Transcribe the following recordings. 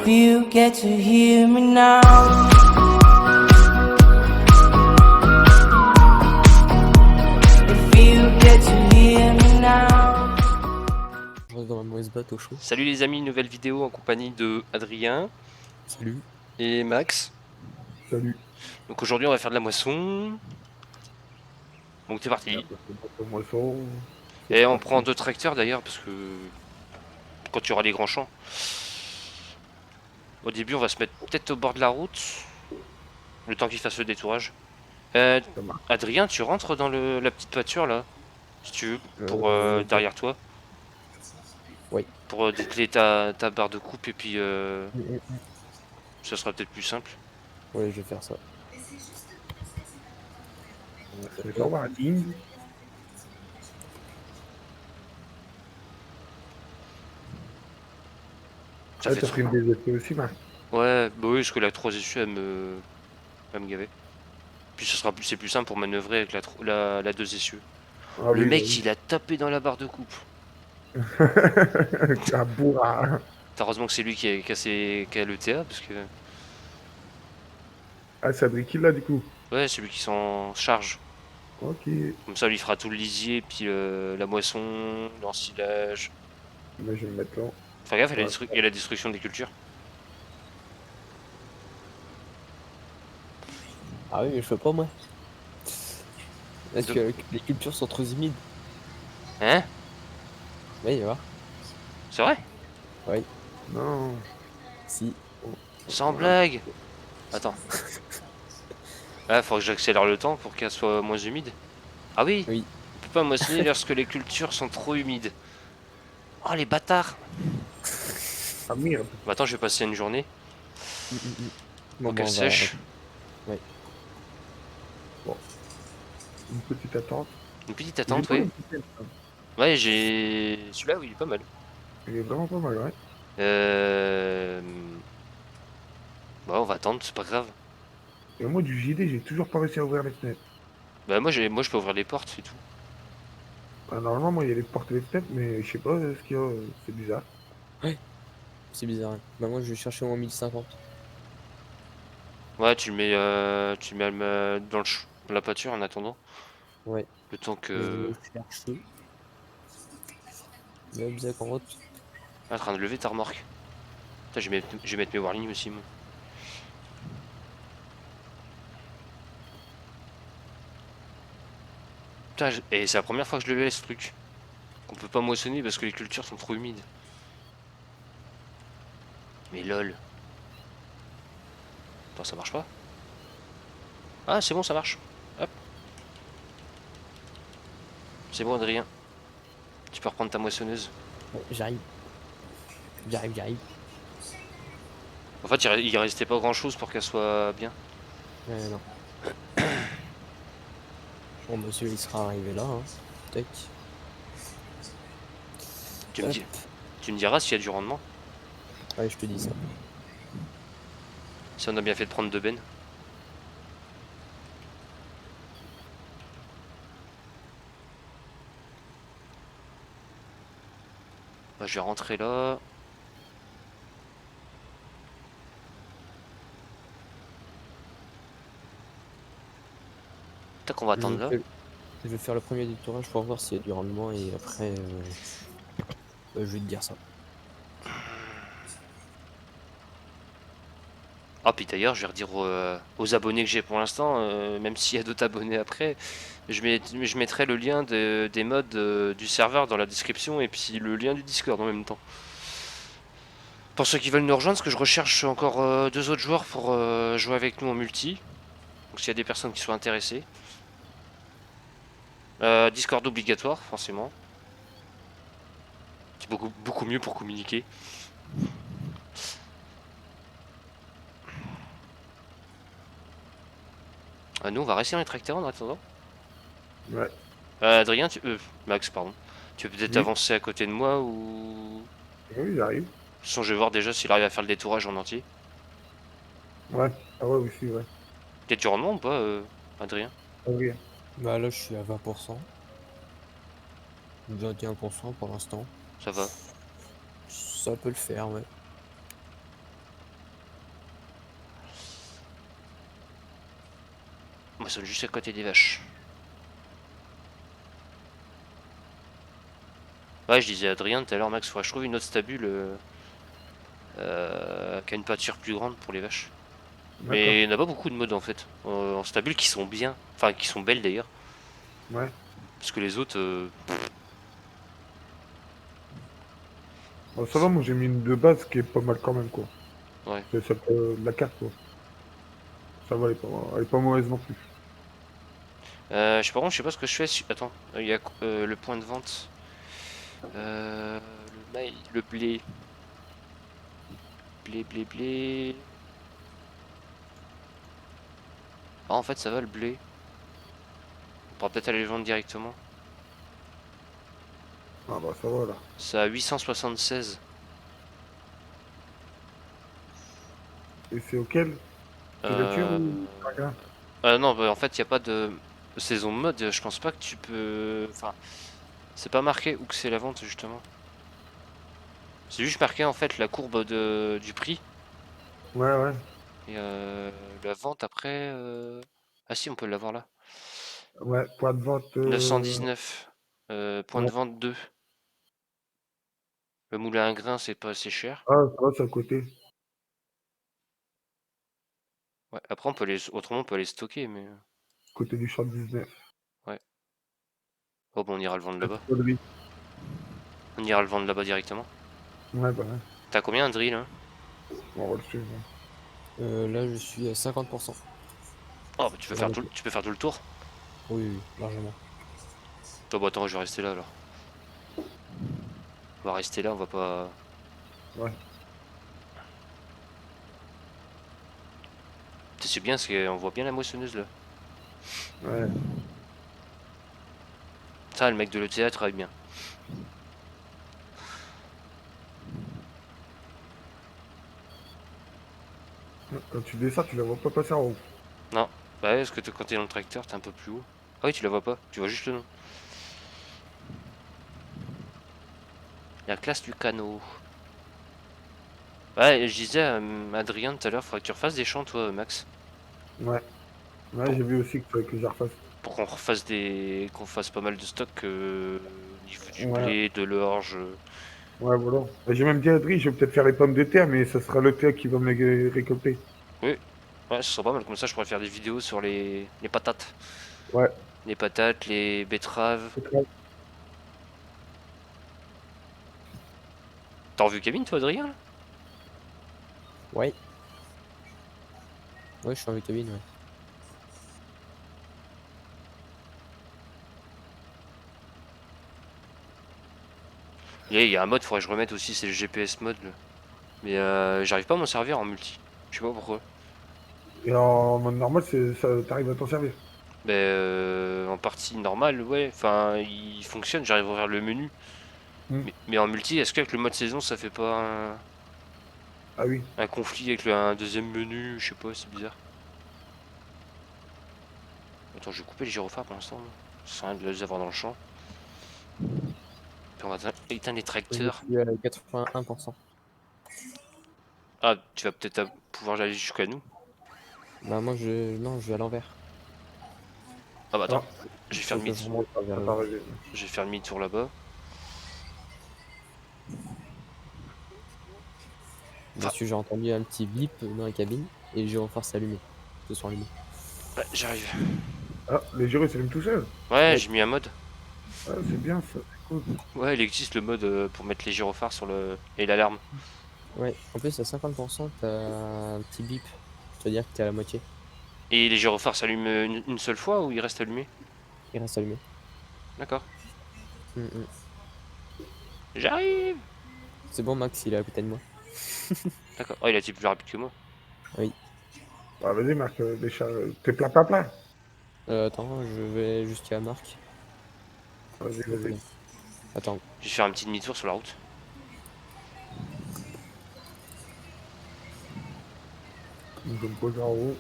If you get to hear me now. If you get to hear me now. Je reste dans la mauvaise batte au chaud. Salut les amis, nouvelle vidéo en compagnie de Adrien Salut. et Max. Salut. Donc aujourd'hui on va faire de la moisson. Donc t'es parti. Moisson. Et on prend 2 tracteurs d'ailleurs parce que quand tu auras les grands champs. Au début on va se mettre peut-être au bord de la route. Le temps qu'il fasse le détourage. Adrien, tu rentres dans la petite toiture là, si tu veux, pour derrière toi. Oui. Pour décler ta barre de coupe et puis ça sera peut-être plus simple. Ouais, je vais faire ça. Je vais voir la ligne. Ça Ah, fait t'as trop. pris une DZP aussi, Marc. Ouais, bah oui, parce que la 3 issue elle va me gaver. Puis c'est plus simple pour manœuvrer avec la 2 essieux. Ah, Le oui, mec bah il a tapé dans la barre de coupe. oui. Ah, bourra. Heureusement que c'est lui qui a le TA parce que. Ah, c'est Adrien qui l'a, du coup. Ouais, c'est lui qui s'en charge. Ok. Comme ça, lui fera tout le lisier, puis la moisson, l'ensilage. Moi, je vais me mettre là. Enfin, gaffe, Ouais. il y a la destruction des cultures. Ah oui, mais je fais pas moi. Est-ce que les cultures sont trop humides? Hein? Oui, va. C'est vrai? Oui. Non. Si. Sans blague! Attends. Ah, faut que j'accélère le temps pour qu'elle soit moins humide. Ah oui? Oui. On peut pas moissonner lorsque les cultures sont trop humides. Oh, les bâtards! Ah, merde. Bah, attends, je vais passer une journée pour qu'elle on va- sèche. Ouais. Une petite attente. Une petite J'ai attente, pas oui. le week-end, ça. Ouais, j'ai. Celui-là, oui, il est pas mal. Il est vraiment pas mal, ouais. Bah, on va attendre, c'est pas grave. Et moi, du JD, j'ai toujours pas réussi à ouvrir les fenêtres. Bah, moi, je peux ouvrir les portes, c'est tout. Ah, normalement, moi, il y a les portes et les fenêtres, mais je sais pas ce qu'il y a. C'est bizarre. C'est bizarre. Bah moi je vais chercher mon 1050. Ouais, tu le mets dans dans la pâture en attendant. Ouais. Le temps Je que. vais chercher. Le 1050. Ah, en train de lever ta remorque. Putain, je vais mettre mes warnings aussi, moi. Putain, et c'est la première fois que je le laisse ce truc. On peut pas moissonner parce que les cultures sont trop humides. Mais lol. Attends, ça marche pas? Ah, c'est bon, ça marche. Hop. C'est bon, Adrien. Tu peux reprendre ta moissonneuse. Ouais, j'arrive. J'arrive. En fait, il restait pas grand chose pour qu'elle soit bien. Non. Bon, monsieur, il sera arrivé là. Hein. Tac. Tu me, Hop. dis- tu me diras s'il y a du rendement. Ouais, je te dis ça. Si on a bien fait de prendre 2 bennes. Bah, je vais rentrer là. Tac, on va attendre là. Je vais faire le premier détourage pour voir s'il y a du rendement et après je vais te dire ça. Ah, puis d'ailleurs, je vais redire aux abonnés que j'ai pour l'instant, même s'il y a d'autres abonnés après, je mettrai le lien des mods du serveur dans la description et puis le lien du Discord en même temps. Pour ceux qui veulent nous rejoindre, parce que je recherche encore 2 autres joueurs pour jouer avec nous en multi. Donc s'il y a des personnes qui sont intéressées. Discord obligatoire, forcément. C'est beaucoup mieux pour communiquer. Nous, on va rester dans les tracteurs en attendant. Ouais. Adrien, Max, pardon. Tu peux peut-être Oui. avancer à côté de moi ou. Oui, j'arrive. De toute façon, je vais voir déjà s'il arrive à faire le détourage en entier. Ouais. Ah ouais, aussi, ouais. Peut-être du rendement ou pas, Adrien? Ah oui. Bah là je suis à 20%. 21% pour l'instant. Ça va. Ça peut le faire, ouais. Moi, ils sont juste à côté des vaches. Ouais, je disais à Adrien tout à l'heure, Max, faudrait que je trouve une autre stabule qui a une pâture plus grande pour les vaches. D'accord. Mais il n'y en a pas beaucoup de modes en fait. En stabule qui sont bien. Enfin, qui sont belles d'ailleurs. Ouais. Parce que les autres. Bon, ça va, moi j'ai mis une de base qui est pas mal quand même, quoi. Ouais. C'est celle de la carte, quoi. Ça va, elle est pas mauvaise non plus. Par contre, je sais pas ce que je fais. Attends, il y a le point de vente. Le mail, le blé. Blé. Ah, en fait, ça va le blé. On pourra peut-être aller le vendre directement. Ah bah ça va là. C'est à 876. Et c'est auquel? Filature ou chacun? Non, bah, en fait, il n'y a pas de saison de mode. Je pense pas que tu peux. Enfin, c'est pas marqué où que c'est la vente justement. C'est juste marqué en fait la courbe du prix. Ouais, ouais. Et la vente après. Ah si, on peut l'avoir là. Ouais, point de vente. 919. Point Ouais. de vente 2. Le moulin à grains, c'est pas assez cher. Ah, ça va, c'est à côté. Ouais, après, autrement, on peut les stocker, mais. Côté du champ 19. Ouais. Oh, bon, on ira le vendre là-bas. Connerie. On ira le vendre là-bas directement. Ouais, bah ouais. T'as combien un drill hein? Bon, on va le suivre. Là, je suis à 50%. Oh, bah, tu peux faire tout le tour. Oui, oui, largement. Toi, bah attends, je vais rester là alors. On va rester là, on va pas. Ouais. C'est bien, parce qu'on voit bien la moissonneuse là. Ouais. Ça, le mec de l'ETA travaille bien. Quand tu descends, tu la vois pas passer en haut. Non. Bah ouais, parce que quand t'es dans le tracteur, t'es un peu plus haut. Ah oui, tu la vois pas, tu vois juste le nom. La classe du canot. Ouais, je disais à Adrien tout à l'heure, faudrait que tu refasses des champs, toi, Max. Ouais. Ouais, Bon. j'ai vu aussi qu'il fallait que je la refasse. Pour qu'on refasse qu'on fasse pas mal de stock au niveau du Ouais. blé, de l'orge. Ouais, voilà. Et j'ai même dit à Adri, je vais peut-être faire les pommes de terre, mais ça sera le terre qui va me les récolter. Oui, ouais, ce serait pas mal, comme ça je pourrais faire des vidéos sur les patates. Ouais. Les patates, les betteraves. T'as revu Kevin, toi, Adrien là? Ouais. Ouais, je suis en cabine, ouais. Il y a un mode, faudrait que je remette aussi, c'est le GPS mode. Là. Mais j'arrive pas à m'en servir en multi. Je sais pas pourquoi. Et en mode normal, ça, t'arrives à t'en servir. Mais en partie normale, ouais. Enfin, il fonctionne, j'arrive à ouvrir le menu. Hmm. Mais en multi, est-ce qu'avec le mode saison, ça fait pas Ah oui. un conflit avec un deuxième menu? Je sais pas, c'est bizarre. Attends, je vais couper les gyrophares pour l'instant. Ça sert à rien de les avoir dans le champ. Puis on va éteindre les Je tracteurs. suis à 81%. Ah, tu vas peut-être pouvoir aller jusqu'à nous. Bah, moi, non, je vais à l'envers. Ah bah attends, Ah, je vais faire Faut que je demi-tour. remonte vers ça le t'a haut. arrivé. Je vais faire demi-tour là-bas. Dessus, j'ai entendu un petit bip dans la cabine et les gyrophares s'allumer. Se sont allumés. Ouais, j'arrive. Ah, les gyros, c'est même tout seul. Ouais, Ouais. j'ai mis un mode. Ah, c'est bien ça, c'est cool. Ouais, il existe le mode pour mettre les gyrophares sur le et l'alarme. Ouais, en plus, à 50%, t'as un petit bip. C'est-à-dire que t'es à la moitié. Et les gyrophares s'allument une seule fois ou ils restent allumés? Il reste allumé. D'accord. Mm. J'arrive. C'est bon, Max, il est à côté de moi. D'accord. Oh, il a été plus rapide que moi. Oui. Bah, vas-y, Marc, t'es plein. Attends, je vais jusqu'à Marc. Vas-y, Donc, vas-y. attends. Je vais faire un petit demi-tour sur la route. Je vais me poser en haut.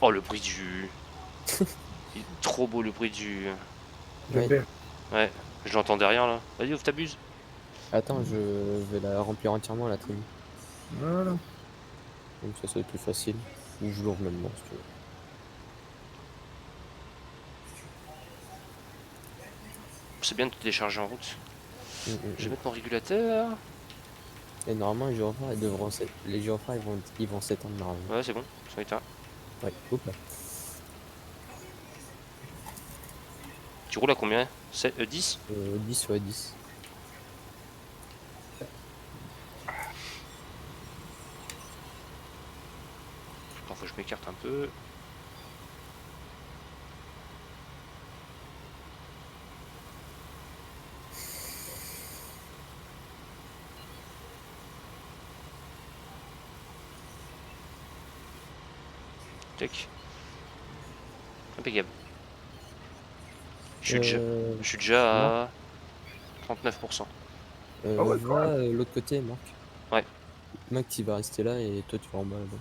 Oh, le bruit du. Il est trop beau le bruit du. J'aime Ouais. bien. Ouais, je l'entends derrière là. Vas-y, ouvre ta buse. Attends, je vais la remplir entièrement, la trim. Voilà. Donc ça va être plus facile. Ou je l'ouvre maintenant si tu veux. C'est bien de te décharger en route. Mm, mm, Je vais mm. mettre mon régulateur. Et normalement, les gyrophares, les gyrophares, ils vont s'éteindre normalement. Ouais, c'est bon, ils sont éteints. Ouais, oups là. Tu roules à combien 10? 10 sur 10. Attends, faut que je m'écarte un peu. Tac. Impeccable. Je suis Marc, déjà à 39%. Ah ouais, quand va même. l'autre côté, Marc. Ouais. Max, il va rester là et toi, tu vas en bas là-bas.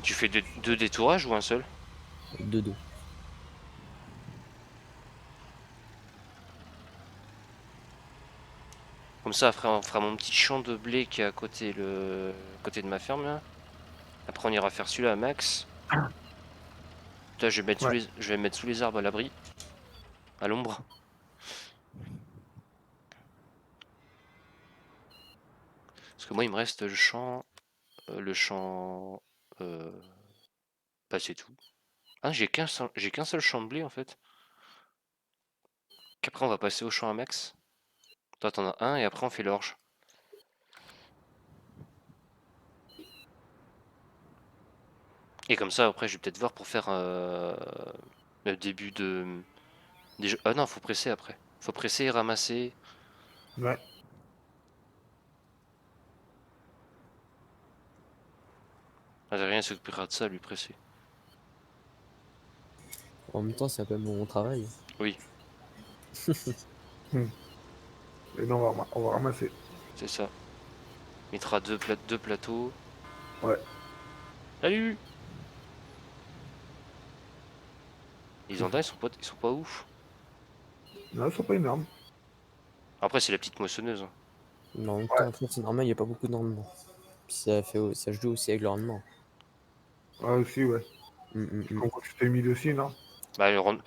Tu fais deux détourages ou un seul? 2-2. Comme ça, après, on fera mon petit champ de blé qui est à côté, côté de ma ferme là. Après, on ira faire celui-là à Max. Là, Ouais. je vais me mettre sous les arbres à l'abri, à l'ombre. Parce que moi, il me reste le champ, euh, bah, c'est tout. Ah, j'ai qu'un seul champ de blé en fait. Qu'après, on va passer au champ à Max. Toi, t'en as un et après, on fait l'orge. Et comme ça, après, je vais peut-être voir pour faire le début de. Ah non, faut presser après. Faut presser et ramasser. Ouais. Rien s'occupera de ça, lui presser. En même temps, c'est un peu mon travail. Oui, Hmm. Et non, on va ramasser. c'est ça. Il mettra deux plateaux. Ouais. Salut! Les andins, ils sont pas ouf. Non, ils sont pas énormes. Après, c'est la petite moissonneuse, hein. Mais en même Ouais. temps, en fait, c'est normal, il n'y a pas beaucoup de rendement. Puis ça joue aussi avec le rendement. Ouais, aussi, ouais. Mm, mm, Je mm. comprends que c'était humide aussi, non? Bah, Non,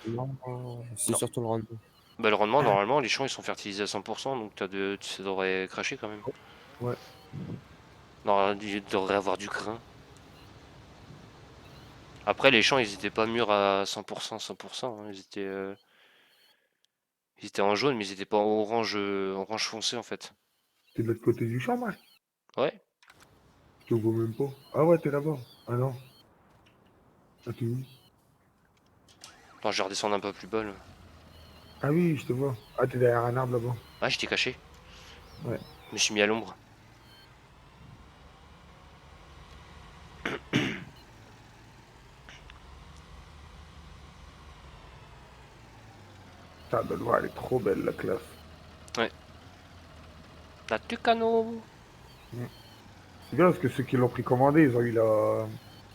c'est non. surtout le rendement. Bah, le rendement, normalement, les champs, ils sont fertilisés à 100%, donc ça devrait cracher quand même. Ouais. Non, il devrait avoir du grain. Après, les champs, ils étaient pas mûrs à 100%, 100%, hein. Ils étaient en jaune, mais ils étaient pas en orange foncé, en fait. T'es de l'autre côté du champ, ouais. Ouais. Je te vois même pas. Ah ouais, t'es là-bas. Ah non. Ah, t'es où? Attends, je vais redescendre un peu plus bas, là. Ah oui, je te vois. Ah, t'es derrière un arbre là-bas. Ah, j'étais caché. Ouais. Je me suis mis à l'ombre. Ça doit le voir, elle est trop belle, la classe. Ouais. La Tucano. C'est bien parce que ceux qui l'ont pris commandé, ils ont eu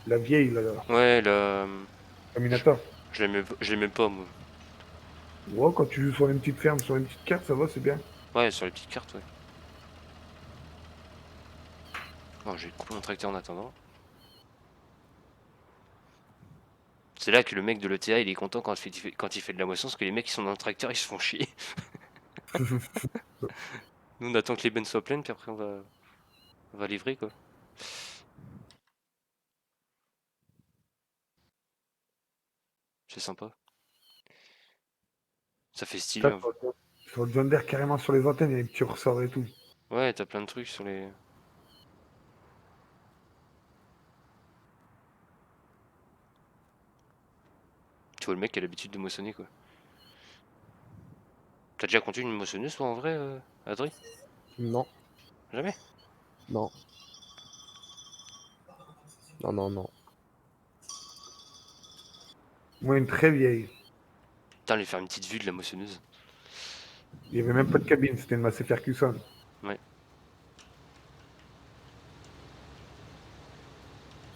la vieille, la Ouais, Terminator. je l'aimais pas, moi. Ouais, quand tu joues sur une petite ferme, sur une petite carte, ça va, c'est bien. Ouais, sur les petites cartes, ouais. Bon, j'ai coupé mon tracteur en attendant. C'est là que le mec de l'ETA, il est content quand il fait de la moisson, parce que les mecs qui sont dans le tracteur, ils se font chier. Nous, on attend que les bennes soient pleines, puis après, on va livrer, quoi. C'est sympa. Ça fait stylé, Ça, hein. sur le John Deere, carrément sur les antennes, il y a des petits ressorts et tout. Ouais, t'as plein de trucs sur les. Tu vois le mec qui a l'habitude de moissonner, quoi. T'as déjà conduit une moissonneuse, toi, en vrai, Adri? Non, Jamais? non, non, non, non. Moi, une très vieille. Putain, aller faire une petite vue de la moissonneuse. Il n'y avait même pas de cabine, c'était une Massey Ferguson. Ouais.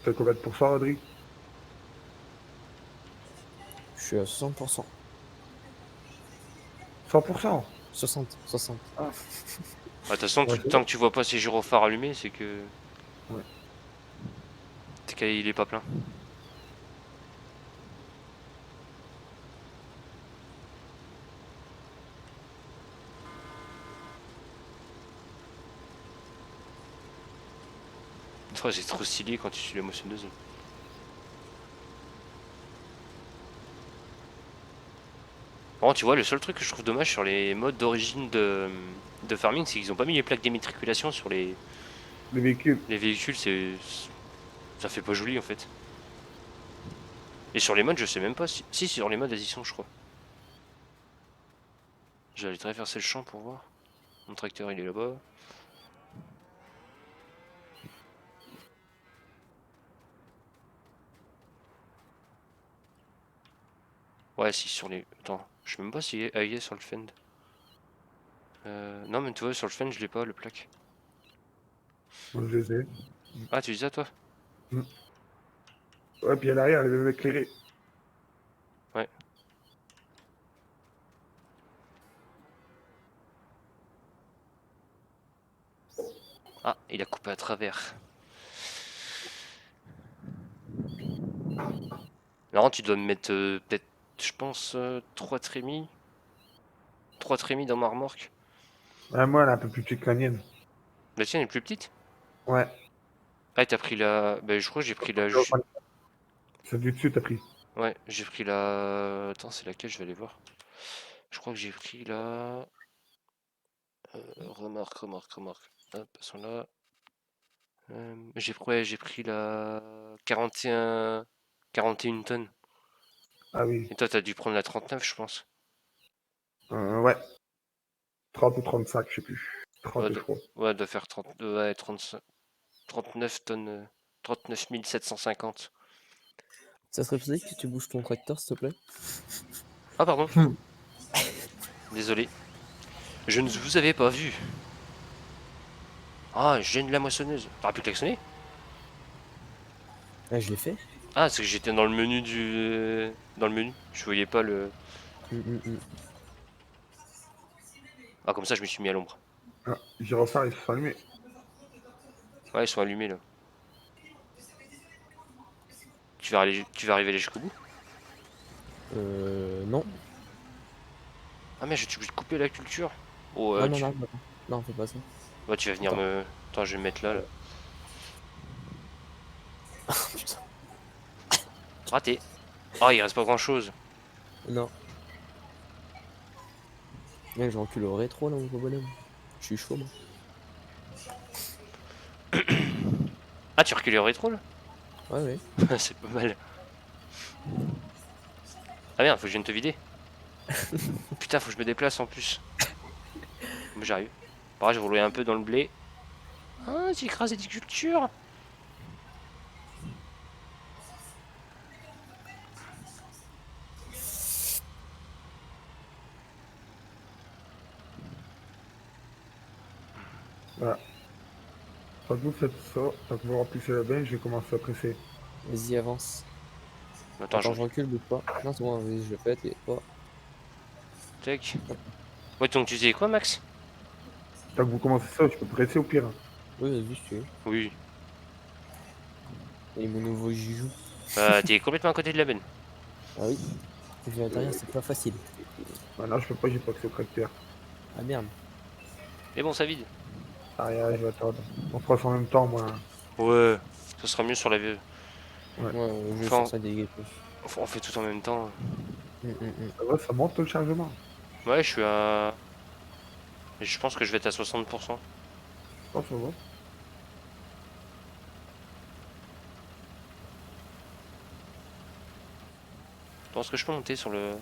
T'as combien de pourcents, Rodri? Je suis à 60%. 100%. 60. Bah, de toute façon, Ouais, c'est tant que tu vois pas ces gyrophares allumés, c'est que. Ouais. C'est qu'il est pas plein. Oh, c'est trop stylé quand tu suis la moissonneuse. Bon, tu vois, le seul truc que je trouve dommage sur les modes d'origine de farming, c'est qu'ils ont pas mis les plaques d'immatriculation sur Les véhicules. les véhicules. Ça fait pas joli en fait. Et sur les modes, je sais même pas si. Si, sur les modes, elles y sont, je crois. J'allais traverser le champ pour voir. Mon tracteur, il est là-bas. Ouais, si, sur les. Attends, je sais même pas si elle y est sur le fend. Non, mais tu vois, sur le fend, je l'ai pas, le plaque. Moi, je les ai. Ah, tu dis ça, toi? Ouais, puis à l'arrière, elle est même éclairée. Ouais. Ah, il a coupé à travers. Non, tu dois me mettre peut-être, je pense, 3 trémies. 3 trémies dans ma remorque. Ouais, moi, elle est un peu plus petite que la mienne. La tienne est plus petite? Ouais. Ah, t'as pris la. Bah, je crois que j'ai pris la. C'est du dessus, t'as pris. Ouais, j'ai pris la. Attends, c'est laquelle? Je vais aller voir. Je crois que j'ai pris la. Remarque. Hop, passons là. Ouais, j'ai pris la 41 tonnes. Ah oui. Et toi, t'as dû prendre la 39, je pense. Ouais. 30 ou 35, je sais plus. 30, Ouais, je crois. ouais, doit faire 30, ouais, 35, 39 tonnes. 39 750. Ça serait possible que tu bouges ton tracteur, s'il te plaît? Ah, pardon. Désolé. Je ne vous avais pas vu. Ah, je gêne la moissonneuse. T'aurais pu klaxonner? Ah, je l'ai fait. Ah, c'est que j'étais dans le menu Dans le menu. Je voyais pas le. Mm. Ah, comme ça, je me suis mis à l'ombre. Ah, gyrophare, ils se sont allumés. Ouais, ils sont allumés là. Tu vas arriver jusqu'au bout? Non. Ah, mais je suis obligé de couper la culture. Oh, Non. Non, fais pas ça. ouais, tu vas venir Attends. me. Attends, je vais me mettre là. Putain. Raté. Ah, il reste pas grand chose. Non. Mec, je recule au rétro, là, mon gros bonhomme. Je suis chaud, moi. Ah, tu recules au rétro là? Ouais. C'est pas mal. Ah merde, faut que je vienne te vider. Putain, faut que je me déplace en plus. Mais j'arrive. Pareil, je vais rouler un peu dans le blé. Ah, j'ai écrasé des cultures. Voilà. Quand vous faites ça, quand vous remplissez la benne, je vais commencer à presser. Vas-y, avance. Attends, Attends, je recule, bouge pas. Non, c'est bon, vas-y, je le fais, et toi. Tac. Ouais, donc tu disais quoi, Max? Quand vous commencez ça, je peux presser au pire. Oui, vas-y, si tu veux. Oui. Et mon nouveau Jijou. T'es complètement à côté de la benne. Ah oui. Vu à l'intérieur, c'est pas facile. Maintenant, je peux pas, j'ai pas accès au tracteur. Ah merde. Mais bon, ça vide. Arrière, je vais attendre. On fera ça en même temps, moi. Ouais. Ça sera mieux sur la vieux. Ouais, je vais Enfin, faire ça des on fait tout en même temps. Ça va, ça monte le chargement. Ouais, je suis à. Je pense que je vais être à 60%. Oh, ça va. Je pense que je peux monter sur le.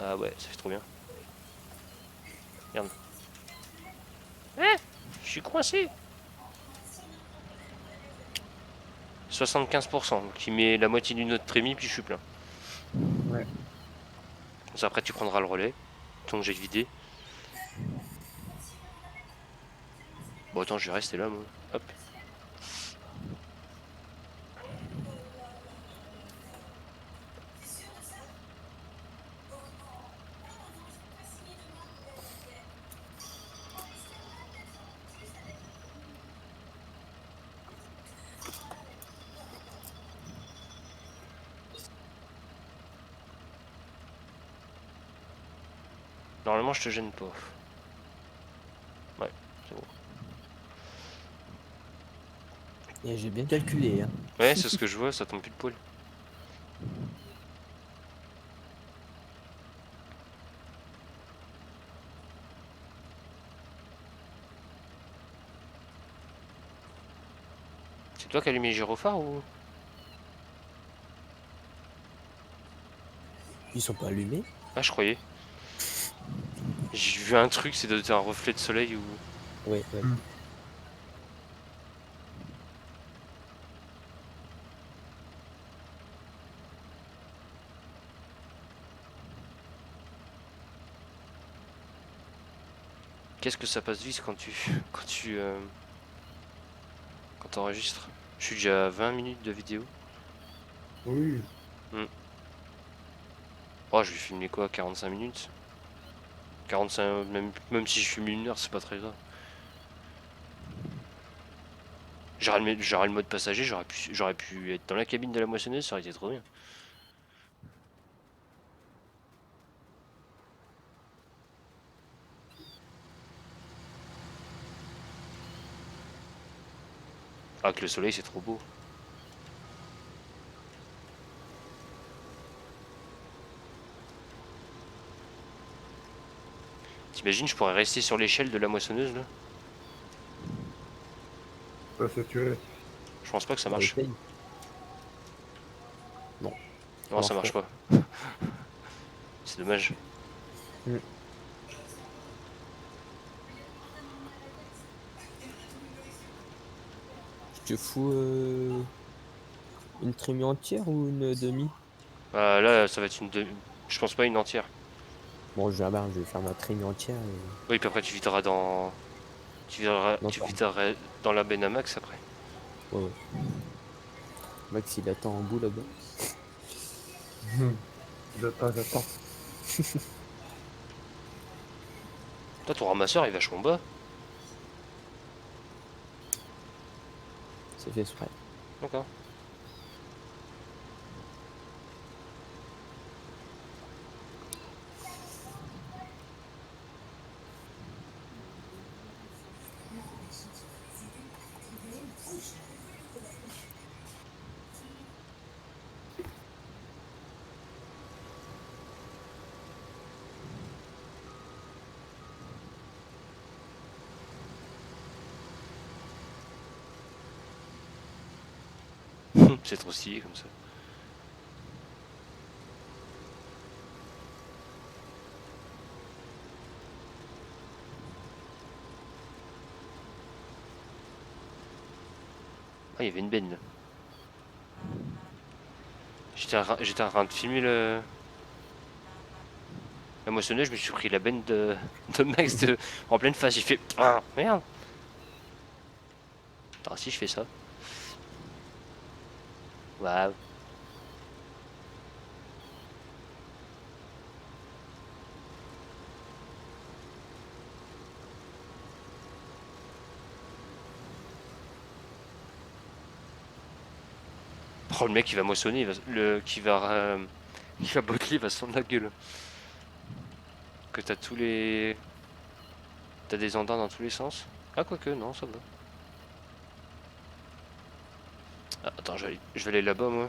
Ah ouais, ça fait trop bien. Merde. Eh, je suis coincé. 75%, qui met la moitié d'une autre trémie, puis je suis plein. Ouais. Ça, après, tu prendras le relais. Tant que j'ai vidé. Bon, attends, je vais rester là, moi. Hop. Normalement, je te gêne pas. Ouais, c'est bon. Et j'ai bien calculé, hein. Ouais, c'est ce que je vois, ça tombe plus de poil. C'est toi qui as allumé les gyrophares ou? Ils sont pas allumés. Ah, je croyais. J'ai vu un truc, c'est un reflet de soleil ou. Ouais, ouais. Hmm. Qu'est-ce que ça passe vite quand quand t'enregistres. Je suis déjà à 20 minutes de vidéo. Oui. Oh, je vais filmer quoi, 45 minutes? 45, même si je filme 1 heure, c'est pas très grave. J'aurais le mode passager, j'aurais pu être dans la cabine de la moissonneuse, ça aurait été trop bien. Ah, que le soleil, c'est trop beau. T'imagines, je pourrais rester sur l'échelle de la moissonneuse là? Ça, c'est tué. Je pense pas que ça Bah, marche. essaye. Non. Non, ça Alors, marche pas. C'est dommage. Hmm. Je te fous une trémie entière ou une demi? Là, ça va être je pense pas une entière. Bon, je vais faire ma trémie entière et... Oui, puis après, tu videras dans. Non, Tu pas. videras dans la benne à max après. Ouais, ouais. Max, il attend en bout là-bas. J'attends. Toi, ton ramasseur est vachement bas. C'est fait exprès. D'accord. C'est trop stylé comme ça. Ah, il y avait une benne là. J'étais en train de filmer la moissonneuse, je me suis pris la benne de Max en pleine face. J'ai fait ah, merde. Ah, si je fais ça. Waouh. Oh, le mec qui va moissonner, qui va bottler, il va se prendre la gueule. Que t'as tous les. T'as des andins dans tous les sens. Ah, quoique, non, ça va. Ah, attends, je vais aller là-bas, moi.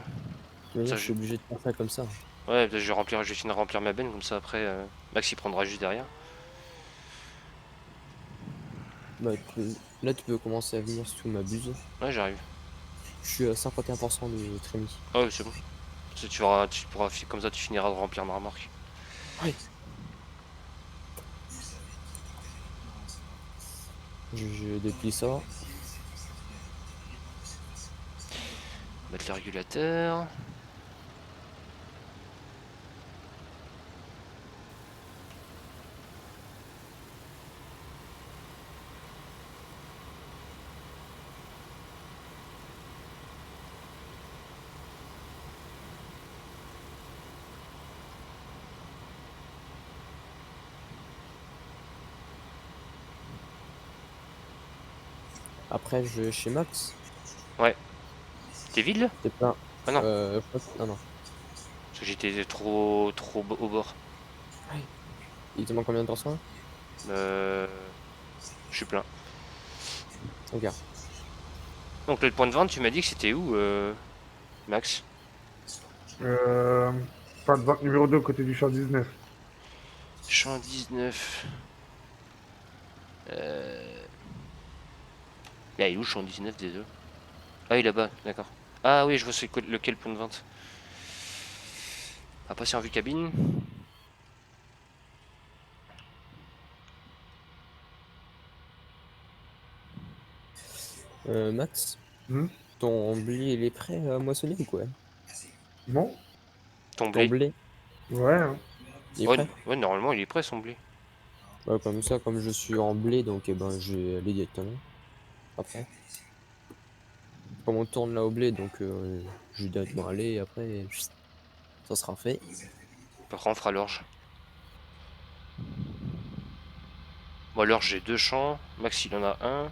Tu veux dire, Ça, je suis obligé de faire ça comme ça. Ouais, je vais finir de remplir ma benne, comme ça après, Max il prendra juste derrière. Bah, là, tu peux commencer à venir si tu m'abuses. Ouais, j'arrive. Je suis à 51% de trémie. Ah ouais, c'est bon. Tu pourras, comme ça tu finiras de remplir ma remorque. Ouais. Je déplie ça. Mettre le régulateur. Après, je vais chez Max. Ouais. T'es vide là? C'est plein. Ah non, Non, non. parce que j'étais trop au bord. Ouais. Il te manque combien de torsions? Je suis plein. Ok. Donc le point de vente, tu m'as dit que c'était où, Max? Euh, Pas de vente numéro 2 côté du champ 19. Champ 19. Ah, il est où champ 19 déjà? Ah, il est là-bas, d'accord. Ah oui, je vois lequel point de vente. On va passer en vue cabine. Max, Hmm. ton blé, il est prêt à moissonner ou quoi? Bon. Ton Ton blé. blé, Ouais, hein. il est Ouais, prêt? ouais, normalement, il est prêt son blé. Ouais, comme ça, comme je suis en blé, donc eh ben, je vais aller directement. Après. Comme on tourne là au blé, donc je vais directement aller et après, ça sera fait. Après, on fera l'orge. Moi, l'orge, j'ai 2 champs. Max, il en a un.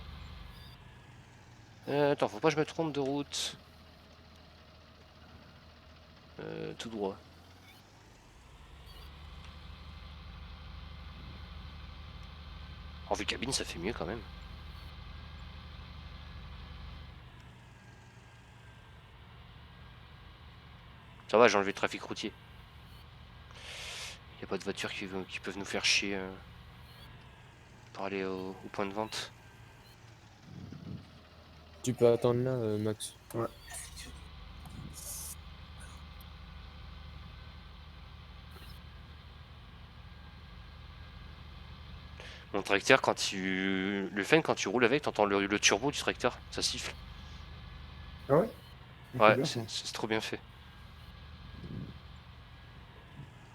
Attends, faut pas que je me trompe de route. Tout droit. En vue cabine, ça fait mieux quand même. Ça va, j'ai enlevé le trafic routier. Y a pas de voitures qui peuvent nous faire chier pour aller au point de vente. Tu peux attendre là, Max. Ouais. Mon tracteur, quand tu. Le fan, quand tu roules avec, t'entends le turbo du tracteur, ça siffle. Ah ouais? C'est Ouais, bien ça. c'est trop bien fait.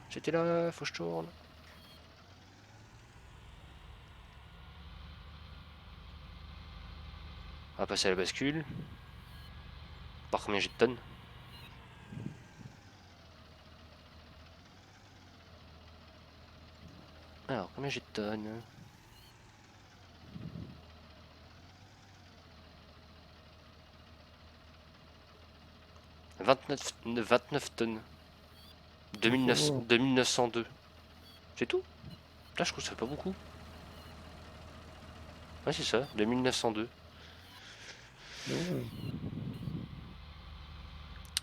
J'étais là, faut que je tourne. On va passer à la bascule. Par combien j'ai de tonnes? Alors, combien j'ai de tonnes? 29 tonnes. Ah, ça va. 2902. C'est tout? Là, je trouve que ça fait pas beaucoup. Ouais, c'est ça, 2902. Ah ouais.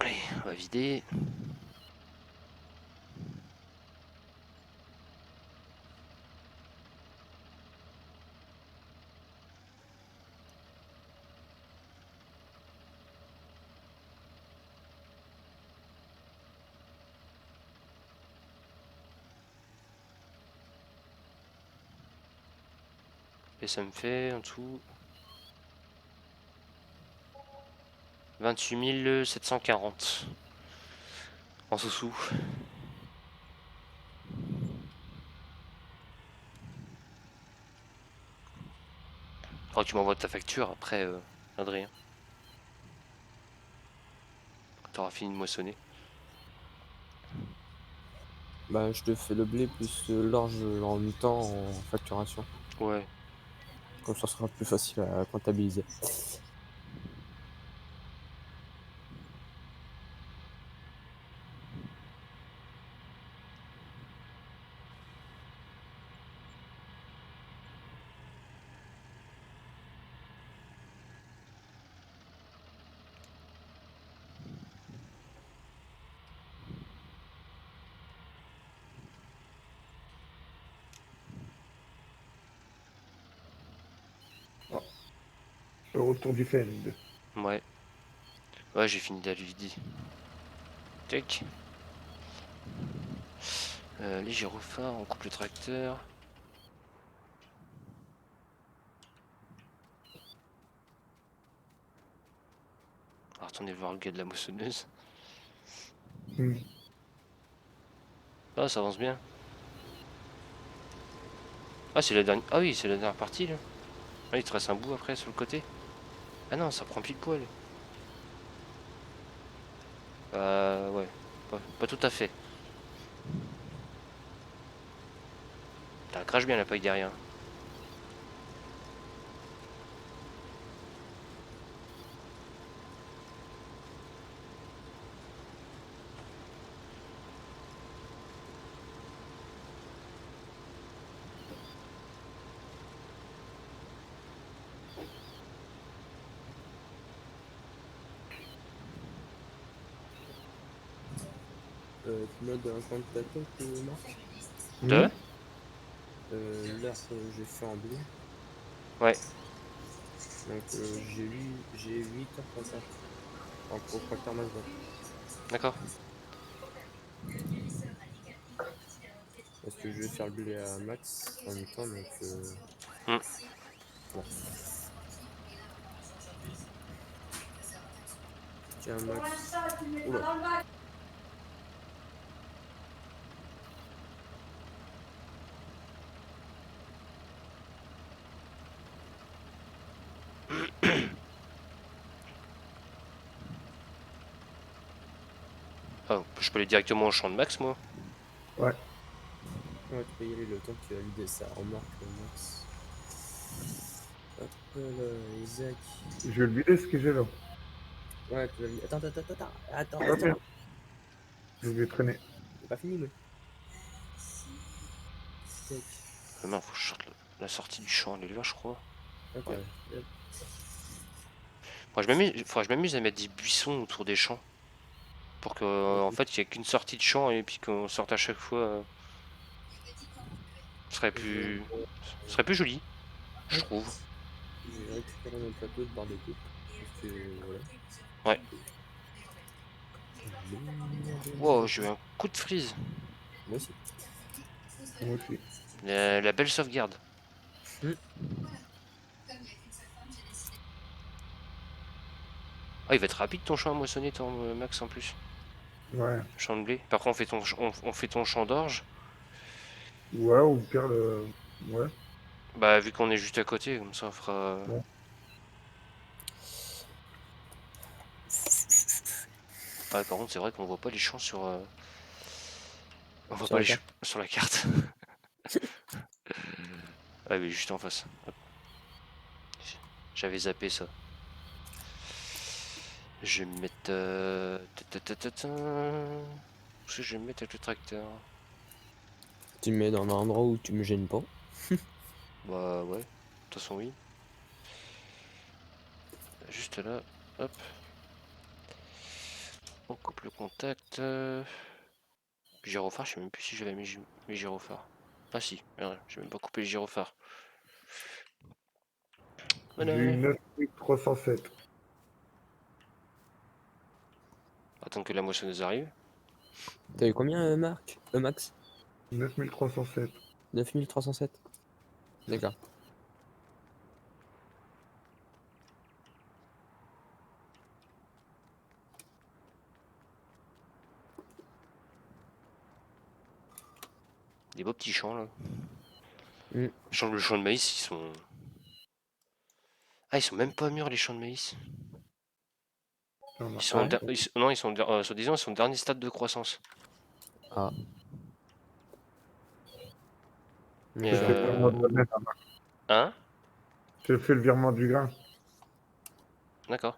Allez, on va vider. Et ça me fait en dessous 28 740 en sous-sous. Faudra que tu m'envoies ta facture après, Adrien. Quand t'auras fini de moissonner. Bah, je te fais le blé plus l'orge en même temps en facturation. Ouais. Comme ça sera plus facile à comptabiliser. Ah, le retour du Fend. Ouais. Ouais, j'ai fini d'aller vider. Check. Les gyrophares, on coupe le tracteur. On va retourner voir le gars de la moissonneuse. Hmm. Ah, ça avance bien. Ah, c'est la dernière. Ah oui, c'est la dernière partie là. Ah, il te reste un bout après sur le côté. Ah non, ça prend pile poil. Ouais. Pas tout à fait. Elle crache bien la paille derrière. Tu me donnes un compte ta tête, Marc? De L'heure que j'ai fait en blé. Ouais. Donc j'ai 8h35 en protracteur Mazda. D'accord. Parce que je vais faire le blé à max en même temps, donc Hmm. voilà. Tiens, Max. Oula. Ah, je peux aller directement au champ de Max, moi. Ouais. Ouais, tu peux y aller le temps que tu valides sa remorque, Max. Hop là, Isaac. Je vais le vider ce que j'ai là. Ouais, tu valides. Attends, Ah, reste là. merde. Je vais traîner. C'est pas fini, mais. Tac. Non, faut que je sorte la sortie du champ, elle est là, je crois. Ok, Ouais. ouais. Faudrait que je m'amuse à mettre des buissons autour des champs. Pour que, en fait, il n'y ait qu'une sortie de champ et puis qu'on sorte à chaque fois. Ce serait plus joli, je trouve. Je vais récupérer mon plateau de barre de coupe. Parce que voilà. Ouais. Wow, j'ai eu un coup de freeze. Moi aussi. Moi aussi. La belle sauvegarde. Hmm. Ah, il va être rapide ton champ à moissonner, ton Max en plus. Ouais. Champ de blé. Par contre, on fait ton champ d'orge. Ouais, ou pire le. Ouais. Bah, vu qu'on est juste à côté, comme ça on fera. Ouais. Ah, par contre, c'est vrai qu'on voit pas les champs sur. On voit Sur pas la les carte. sur la carte. Ah, mais juste en face. Hop. J'avais zappé ça. Je vais me mettre. Où est-ce que je vais me mettre avec le tracteur? Tu me mets dans un endroit où tu me gênes pas. Bah, ouais. De toute façon, oui. Juste là. Hop. On coupe le contact. Gyrophare, je sais même plus si j'avais mis mes gyrophares. Ah si, merde, j'ai même pas coupé les gyrophares. J'ai eu Voilà. 9307. Attends que la moissonneuse arrive. T'as eu combien, Marc? Max? 9307. 9307. D'accord. Des beaux petits champs là. Hmm. Le champ de maïs, ils sont. Ah, ils sont même pas mûrs les champs de maïs. J'en ai Ils sont, un. non, ils sont, soi-disant, ils sont au dernier stade de croissance. Ah. Mais Je te fais le virement de la monnaie, hein. Hein? Je te fais le virement du grain. D'accord.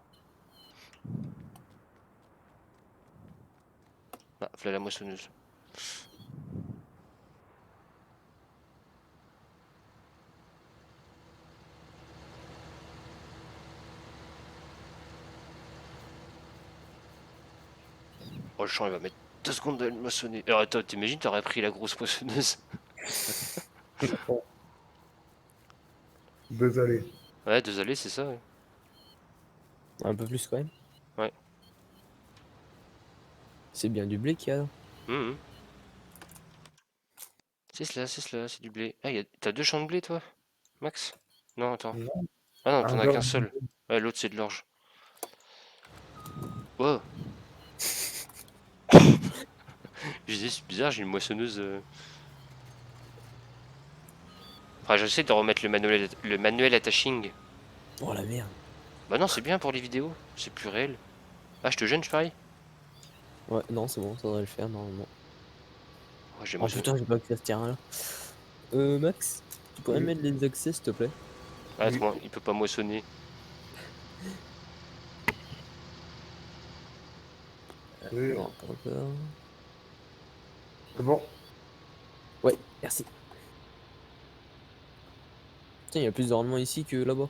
Ah, voilà la moissonneuse. Oh, le champ, il va mettre 2 secondes à le moissonner. Alors, attends, t'imagines, t'aurais pris la grosse moissonneuse. Deux allées. Ouais, 2 allées, c'est ça, ouais. Un peu plus quand même. Ouais. C'est bien du blé qu'il y a là. Mhm. C'est cela, c'est du blé. Ah, t'as 2 champs de blé, toi, Max? Non, attends. Non, Ah non, un t'en as verre. qu'un seul. Ouais, l'autre, c'est de l'orge. Wow. Je disais, c'est bizarre, j'ai une moissonneuse. Enfin, j'essaie de remettre le manuel attaching. Oh la merde. Bah non, c'est bien pour les vidéos, c'est plus réel. Ah, je te gêne, je parie? Ouais, non, c'est bon, ça devrait le faire normalement. Oh, j'ai Oh moissonné. putain, j'ai pas accès à ce terrain là. Max, tu pourrais Oui. mettre les accès s'il te plaît? Ah, attends, il peut pas moissonner. Oui, Non, pas encore. c'est bon. Ouais, merci. Tiens, il y a plus de rendement ici que là-bas.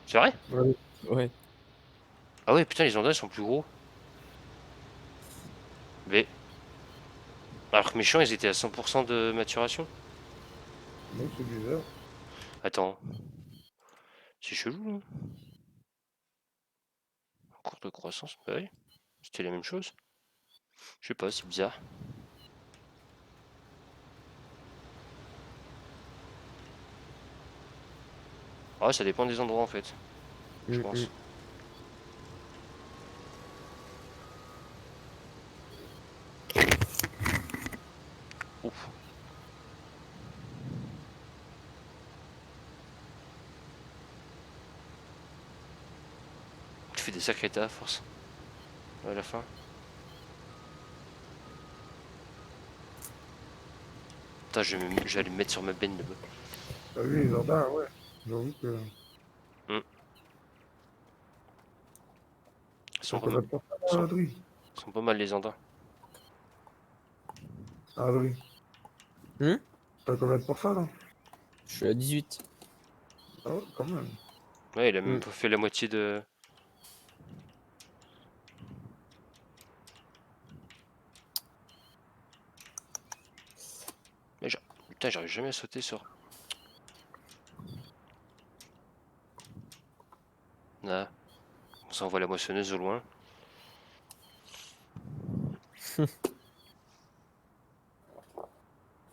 C'est vrai? Ouais. Ouais. Ah ouais, putain, les engrais sont plus gros. Mais Alors que mes champs, ils étaient à 100% de maturation. Non, c'est bizarre. Attends, c'est chelou, hein. Cours de croissance, bah oui, c'était la même chose. Je sais pas, c'est bizarre. Ah, ça dépend des endroits en fait, je pense. Ouf. Tu fais des sacrés tas à force. À la fin. Putain, j'allais me mettre sur ma benne là-bas. T'as vu les jardins, ouais. J'avoue que. Ils T'as sont pas, combien de pourcents, ils sont, Adri? ils sont pas mal les andins. Adri, Hmm. t'as combien de pourcents là? Je suis à 18. Ah ouais, quand même. Ouais, il a même pas fait la moitié de. Mais putain, j'arrive jamais à sauter sur. Là, on s'envoie la moissonneuse au loin.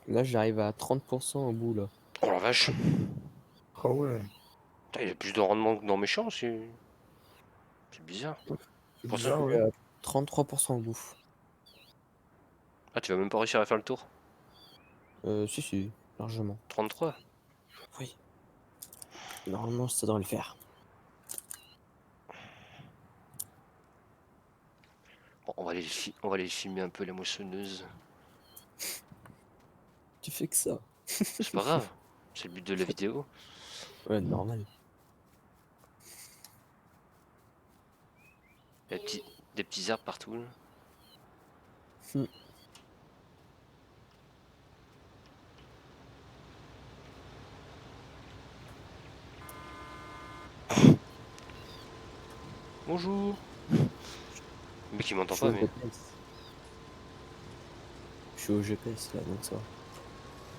Là, j'arrive à 30% au bout, là. Oh la vache. Ah ouais, Putain, il a plus de rendement que dans mes champs, c'est bizarre. c'est Pour ça. bizarre, Je ouais. suis à 33% au bout. Ah, tu vas même pas réussir à faire le tour. Si, largement. 33. Oui. Normalement, ça devrait le faire. Bon, on va aller filmer un peu la moissonneuse. Tu fais que ça. C'est pas grave. C'est le but de la vidéo. Ouais, normal. Il y a des petits arbres partout là. Hmm. Bonjour. Le mec il m'entend Je suis pas au mais. GPS. Je suis au GPS, là, donc ça va.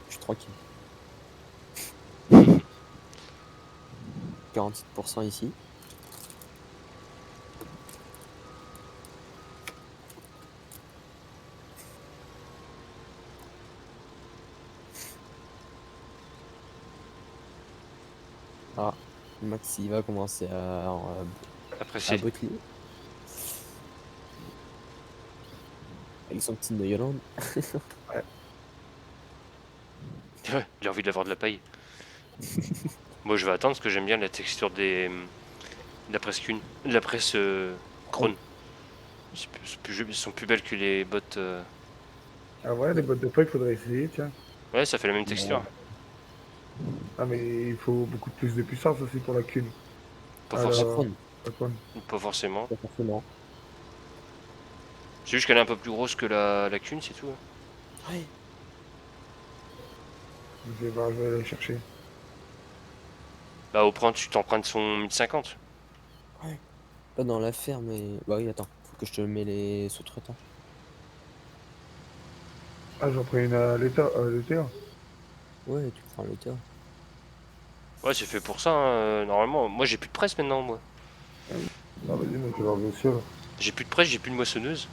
Je suis tranquille. 47% ici. Ah, Max, il va commencer Après à c'est. botter. Avec son petit de Yolande. J'ai envie d'avoir de la paille. Moi je vais attendre parce que j'aime bien la texture des. De la presse cune. De la presse Krone. Elles sont plus belles que les bottes. Ah ouais, les bottes de paille, faudrait essayer, tiens. Ouais, ça fait la même texture. Ah, mais il faut beaucoup plus de puissance aussi pour la cune. Pas, Ah, La forc- Krone, la conne. pas forcément. pas forcément. C'est juste qu'elle est un peu plus grosse que la cune, c'est tout. Ouais. Je vais voir, je vais aller chercher. Bah au prendre, tu t'empruntes son 1050. Ouais. Pas dans la ferme, mais... Bah oui, attends. Faut que je te mets les sous-traitants. Ah, j'en prends une à l'état, l'été. Ouais, tu prends le tas. Ouais, c'est fait pour ça, hein, normalement. Moi j'ai plus de presse maintenant, moi. Non, vas-y, moi, je vais voir bien sûr. J'ai plus de presse, j'ai plus de moissonneuse.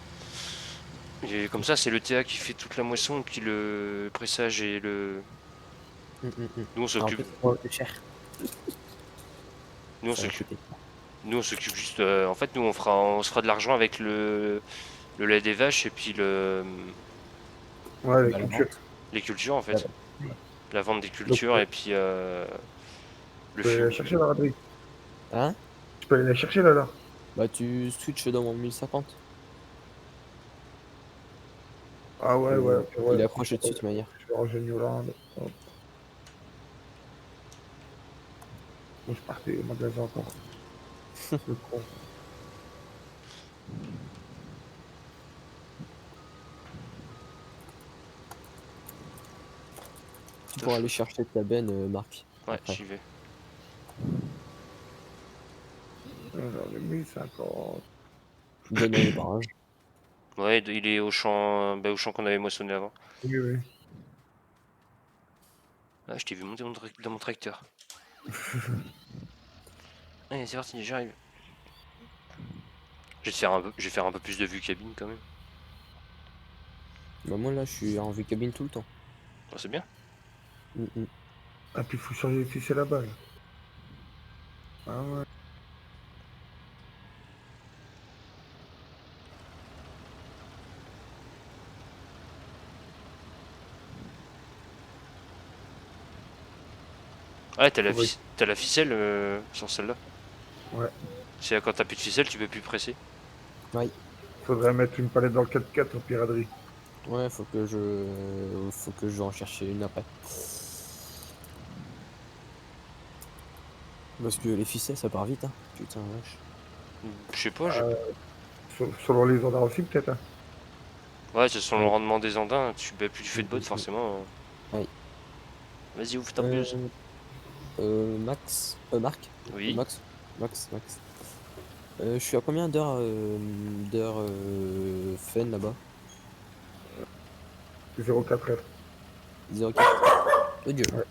Et comme ça, c'est le TA qui fait toute la moisson, et puis le pressage et le. Nous on En s'occupe. plus, ça va coûter cher. Nous on Ça va s'occupe. coûter. Nous on s'occupe juste. En fait, nous on se fera de l'argent avec le lait des vaches et puis Ouais, la Bah, la culture. vente. les cultures en Ouais. fait. La vente des Donc, cultures et puis le je peux aller la fumier. chercher, la raderie. Hein? Je peux aller la chercher, là. Bah, tu switches dans mon 1050. Ah ouais, ouais, ok, Il ouais. est accroché dessus de toute manière. Je vais ranger New Holland. Hop. Moi, je partais au magasin encore. Le con. Tu pourras aller chercher ta benne, Marc. Ouais, Après. j'y vais. Alors, le 1050. Donne dans les parages. Ouais, il est au champ qu'on avait moissonné avant. Oui, oui. Ah, je t'ai vu monter dans mon tracteur. Allez, c'est parti, j'arrive. Je vais faire un peu plus de vue cabine quand même. Bah moi là je suis en vue cabine tout le temps. Oh, c'est bien. Mm. Ah, puis il faut changer les ficelles là-bas. Là. Ah ouais. Ouais, Faudrait- t'as la ficelle sur celle-là. Ouais. C'est quand t'as plus de ficelle, tu peux plus presser. Ouais. Faudrait mettre une palette dans le 4x4 en piraterie. Ouais, faut que je vais en chercher une après. Parce que les ficelles ça part vite hein. Putain vache. Je sais pas, Selon les ordres aussi, peut-être. Hein. ouais, c'est selon le Ouais. rendement des andins. Plus tu fais de bottes, Mm. forcément. Ouais. Vas-y, ouvre ta buse. Euh, Max, Marc, Oui. Max. Je suis à combien d'heures fen là-bas? 0,4 F. 0,4. Oh Dieu. Ouais.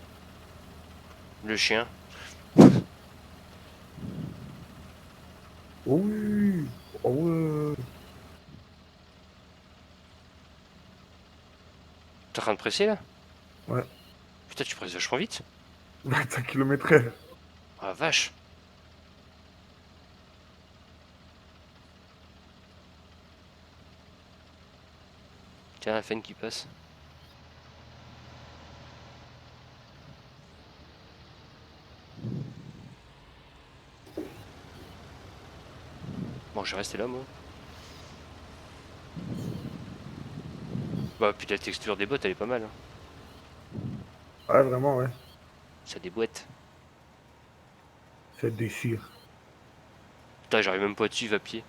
Le chien. Oh oui. Oh ouais. T'es en train de presser là? Ouais. Putain, tu presses vachement vite. 25 km/h. Ah la vache. Tiens, la fan qui passe. Bon, je vais rester là, moi. Bah, puis la texture des bottes, elle est pas mal. Hein. Ouais, vraiment, ouais. Ça déboîte. Ça déchire. Putain, j'arrive même pas à te suivre à pied.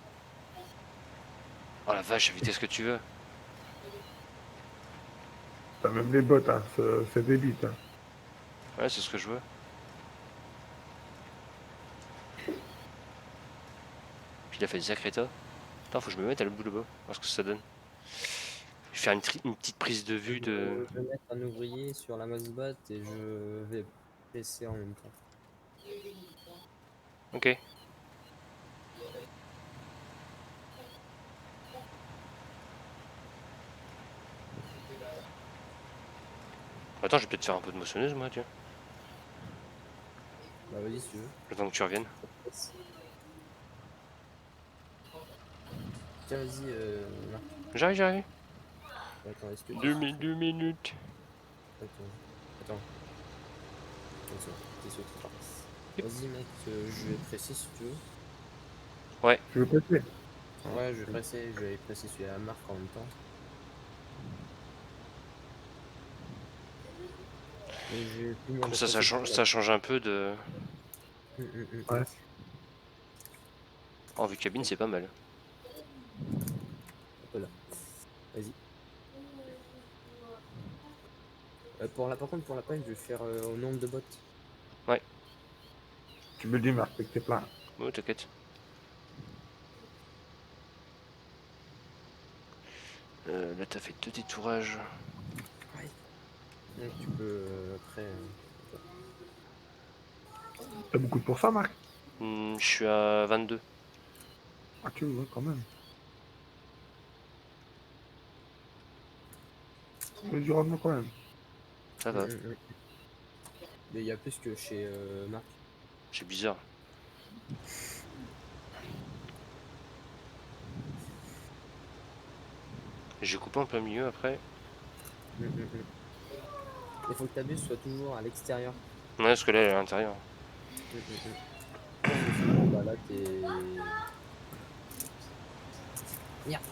Oh la vache, à vitesse que tu veux. T'as même les bottes, hein. C'est des bites. Hein. Ouais, c'est ce que je veux. Puis il a fait des sacrés tas. Putain, faut que je me mette à le bout là-bas. Voir ce que ça donne. Je vais faire une petite prise de vue de. Je vais mettre un ouvrier sur la Masbat et je vais presser en même temps. Ok. Attends, je vais peut-être faire un peu de moissonneuse, moi, tiens. Bah vas-y si tu veux. Le temps que tu reviennes. Tiens vas-y Marc. J'arrive. Attends, est-ce que Deux minutes. Attends. Attends, t'es sûr, trop tard. Yep. Vas-y mec, je vais presser si tu veux. Tu veux péter? Ouais, je vais presser, je vais presser celui à la marque en même temps. Et je vais finir Comme de ça, presser. ça change un peu de. Ouais. En vue cabine, c'est pas mal. Hop là. Vas-y. Par contre, pour la paille, je vais faire au nombre de bottes. Ouais, Tu me le dis, Marc, que t'es plein. ouais, t'inquiète. Là, t'as fait 2 détourages. Ouais. Donc tu peux après. T'as beaucoup de pour ça, Marc? Je suis à 22. Ah, tu vois, quand même. Mais du rendement, quand même. Ça va. Mais il y a plus que chez Marc. C'est bizarre. J'ai coupé en plein milieu après. Il faut que ta buse soit toujours à l'extérieur. Ouais, parce que là, elle est à l'intérieur. Sinon, bah là, t'es. Merde.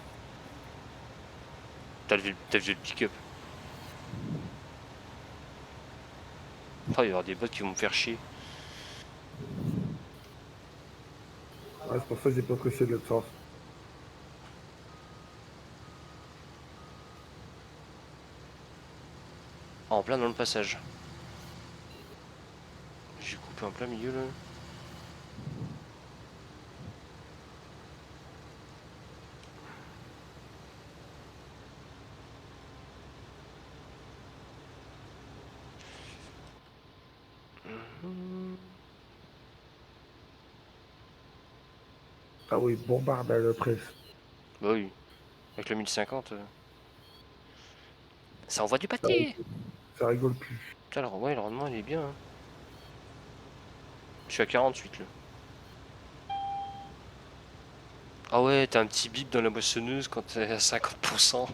T'as vu le pick-up. Oh, il va y avoir des bots qui vont me faire chier. Ouais, c'est pour ça que j'ai pas pressé de l'autre sens. Oh, en plein dans le passage. J'ai coupé en plein milieu là. Ah oui, bombarde à la presse. Bah oui, avec le 1050, ça envoie du Ça, pâté. ça rigole plus. Putain, ouais, le rendement il est bien, hein. Je suis à 48 là. Ah ouais, t'as un petit bip dans la moissonneuse quand t'es à 50%.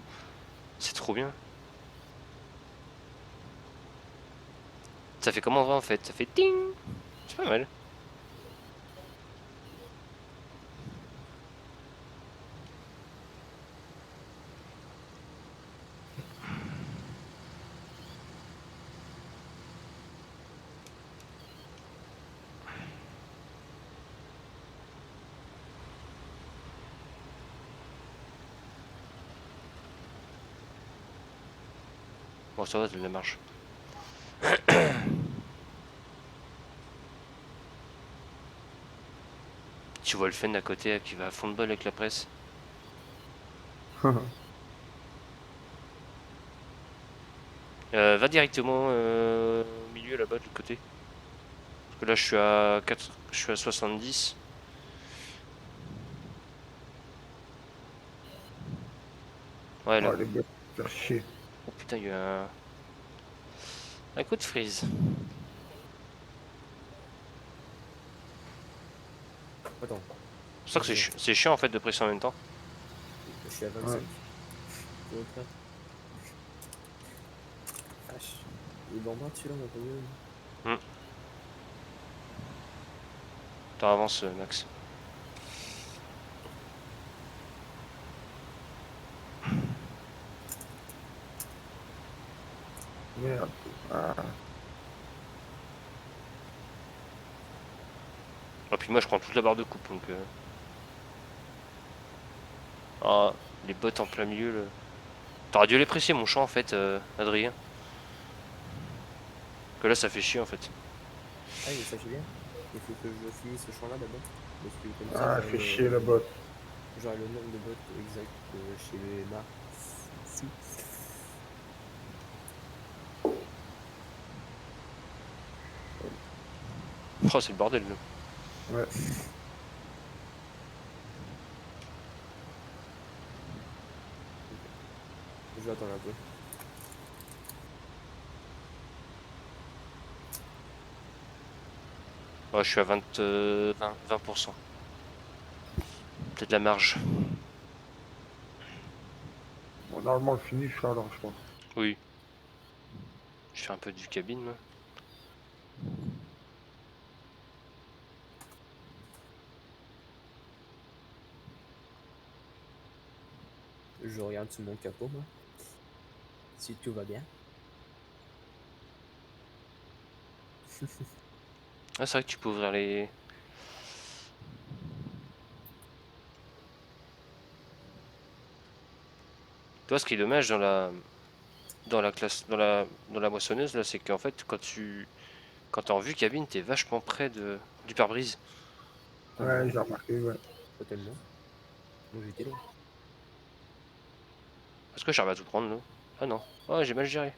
C'est trop bien. Ça fait comment en fait? Ça fait ting. C'est pas mal. Bon, ça va, t'as de la marge. Tu vois le Fen à côté qui va à fond de bol avec la presse. Va directement au milieu là-bas de l'autre côté. Parce que là je suis à 4, je suis à 70. Ouais Oh, là. les gars, faire chier. Oh putain, il y a un coup de freeze. Attends, C'est ça que c'est chiant en fait de presser en même temps. je suis à Ouais. 25. C'est au près. Vache. Il bombarde celui-là, mon poignet. T'en avances Max. Merde. Ah, Et puis moi je prends toute la barre de coupe donc. Ah, les bottes en plein milieu là. T'aurais dû les presser mon champ en fait, Adrien. Que là ça fait chier en fait. Ah, mais ça j'ai bien. Il faut que je finisse ce champ-là d'abord. Parce que comme ça, ah, fait chier la botte. j'aurai le nombre de bottes exact chez les Mar. Si. Oh c'est le bordel là. Ouais. Je vais attendre un peu. Ouais, je suis à 20%. Peut-être la marge. Bon, normalement, le finish là, alors, je pense. Oui. Je fais un peu du cabine moi. Je regarde sous mon capot, moi. Si tout va bien. Ah c'est vrai que tu peux ouvrir les. Toi ce qui est dommage dans la classe dans la moissonneuse là c'est qu'en fait quand t'es en vue cabine t'es vachement près du pare-brise. Ah Ouais, bon? j'ai remarqué, ouais. Pas tellement. Moi j'étais loin. Est-ce que j'arrive à tout prendre là? Ah non. Oh j'ai mal géré.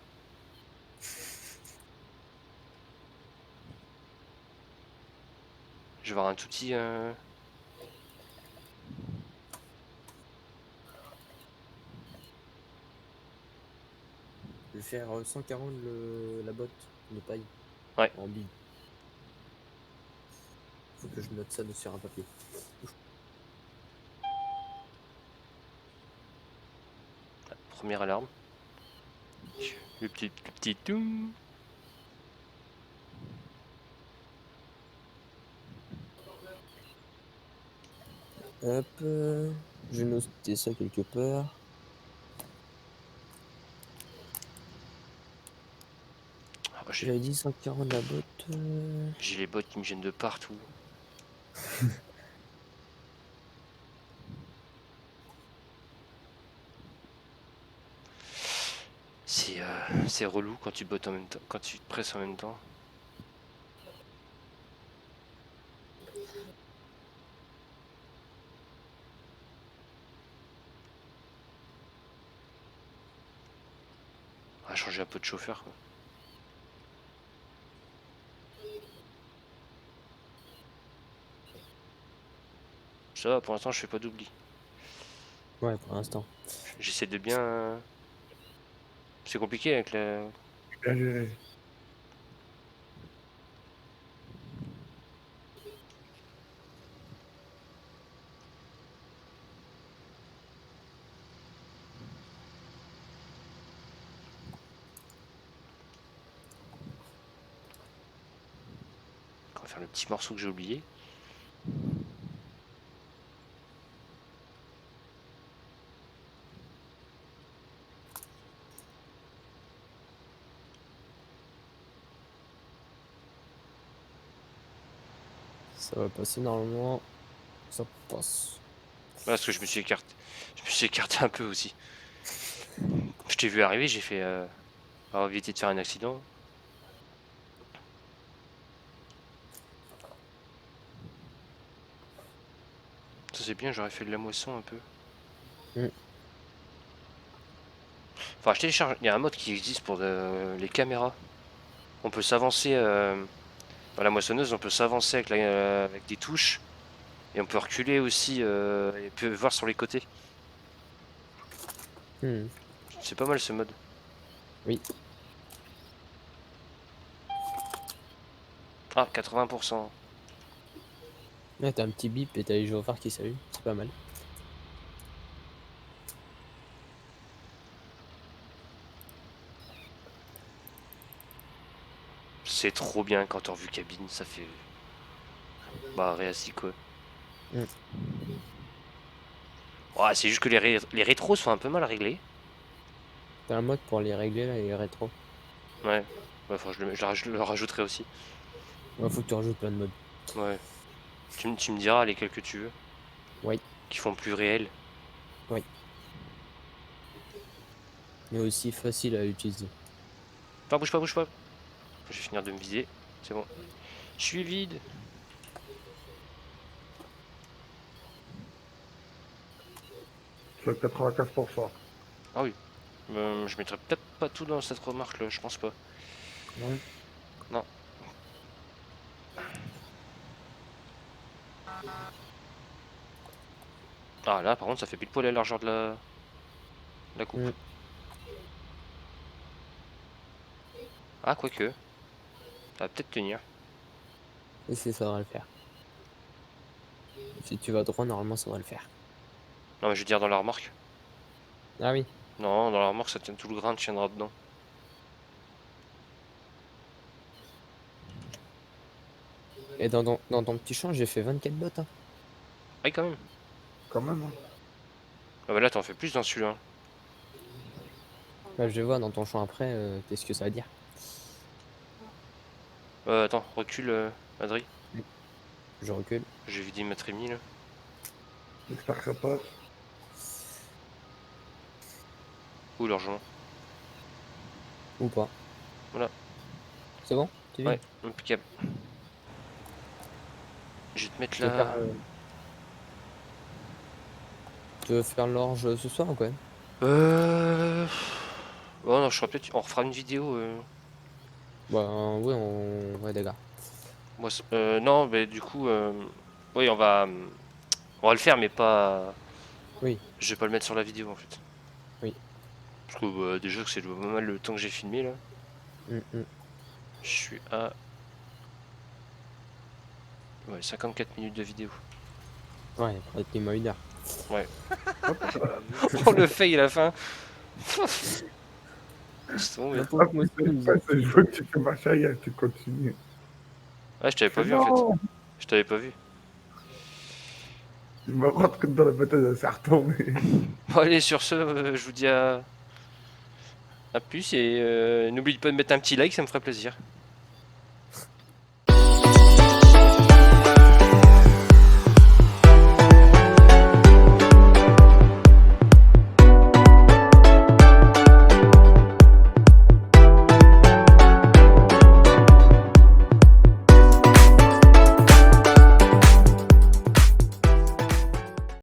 Je vais avoir un tout petit. Je vais faire 140 la botte de paille. Ouais. En bille. Faut que je note ça sur un papier. Première alarme. Le petit toum. Hop. Je vais noter ça quelque part. Ah, J'avais dit 140 la botte. j'ai les bottes qui me gênent de partout. C'est relou quand tu bottes en même temps, quand tu te presses en même temps. On va changer un peu de chauffeur quoi. Ça va, pour l'instant, je fais pas d'oubli. Ouais, pour l'instant. J'essaie de bien. C'est compliqué avec la. Bien géré. On va faire le petit morceau que j'ai oublié. Ça va passer normalement. Ça passe. Parce que je me suis écarté. Je me suis écarté un peu aussi. Je t'ai vu arriver, j'ai fait. On va éviter de faire un accident. Ça c'est bien, j'aurais fait de la moisson un peu. Enfin, je télécharge. Il y a un mode qui existe pour les caméras. On peut s'avancer dans la moissonneuse, on peut s'avancer avec des touches. Et on peut reculer aussi et peut voir sur les côtés. Hmm. C'est pas mal ce mode. Oui. Ah, 80%. Là, t'as un petit bip et t'as les gyrophares qui s'allument. C'est pas mal. C'est trop bien quand on revue cabine, ça fait. Bah, réassis quoi. Mm. Ouais, c'est juste que les rétros sont un peu mal réglés. T'as un mode pour les régler là, les rétros. Ouais. Enfin, je le rajouterai aussi. Ouais, faut que tu rajoutes plein de modes. Ouais. Tu me diras lesquels que tu veux. Oui. Qui font plus réel. Mais aussi facile à utiliser. Pas, bouge pas, bouge pas. Je vais finir de me vider. C'est bon. Je suis vide. Je suis à 95%. Ah oui. Je mettrai peut-être pas tout dans cette remarque là, je pense pas. Ouais. Non. Ah là par contre ça fait pile poil la largeur de la coupe. Mm. Ah quoique. Ça va peut-être tenir. Et ça va le faire. Si tu vas droit, normalement ça va le faire. Non mais je veux dire dans la remorque. Ah oui. Non, dans la remorque ça tient tout le grain tiendra dedans. Et dans ton petit champ, j'ai fait 24 bottes. Hein. Ah oui quand même. Quand même, hein. Ah bah là t'en fais plus dans celui-là. Là, je vais voir dans ton champ après, qu'est-ce que ça va dire. Attends, recule Adri. Je recule. J'ai vidé ma trémie là. J'espère que ça passe. Ou largement. Ou pas. Voilà. C'est bon? Tu Ouais, impeccable. Je vais te mettre là. Tu veux faire l'orge ce soir ou quoi? Oh non, je ferai peut-être. On refera une vidéo. Bah ouais, ouais d'accord. Moi, non, mais du coup, oui, on va le faire, mais pas. Oui. Je vais pas le mettre sur la vidéo en fait. Oui. Parce que déjà que c'est pas mal le temps que j'ai filmé là. Mm. Je suis à. Ouais, 54 minutes de vidéo. Ouais, pratiquement 1 heure. Ouais. On le fait à la fin. Laisse tomber. Pour moi, c'est une Ouais, je veux que tu fais marche arrière, tu continues. Ouais, je t'avais pas vu en fait. Je t'avais pas vu. Je me rentre dans la bataille, ça s'est retourné. Bon, allez, sur ce, je vous dis à plus et n'oubliez pas de mettre un petit like, ça me ferait plaisir.